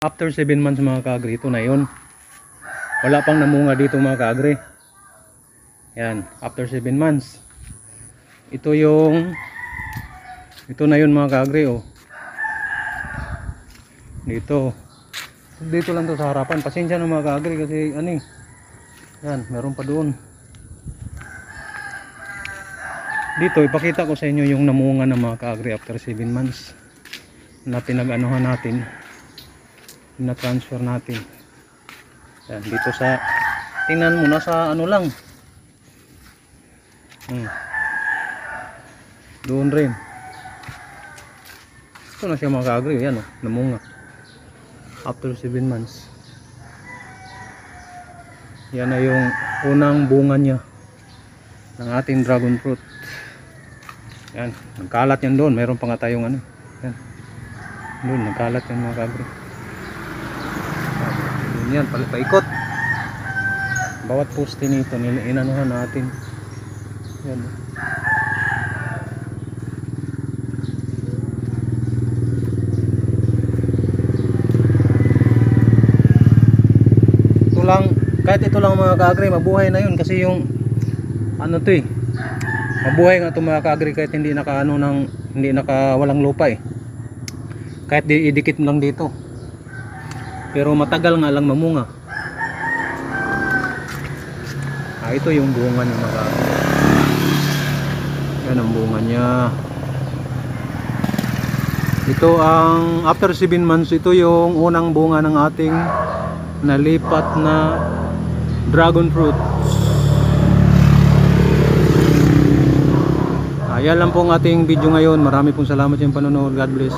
After 7 months mga kaagri, ito na yun. Wala pang namunga dito mga kaagri. Yan, after 7 months. Ito na yun mga kaagri, oh. Dito lang to sa harapan. Pasensya na mga kaagri kasi ano eh. Yan, meron pa doon. Dito ipakita ko sa inyo yung namunga ng mga kaagri after 7 months na pinag-anuhan natin, na transfer natin. Yan, dito sa, tingnan mo, nasa ano lang, doon rin. Ito na siya mga kaagri. Yan, oh, namunga after 7 months. Yan na yung unang bunga niya ng ating dragon fruit. Yan, nagkalat yan doon. Meron pa nga tayong ano. Yan, doon nagkalat yan mga kaagri. Yan, paikot. Bawat poste nito inanuhan natin. Yan. Ito lang, kahit ito lang mga kaagri, mabuhay na yun kasi yung ano to eh. Mabuhay nga ito mga kaagri kahit hindi walang lupa eh. Kahit idikit lang dito. Pero matagal nga lang mamunga. Ito yung bunga niya mga kaagri. Yan ang bunga niya. Ito ang after 7 months, ito yung unang bunga ng ating nalipat na dragon fruit. Ayan lang po ang ating video ngayon. Marami pong salamat sa panonood. God bless.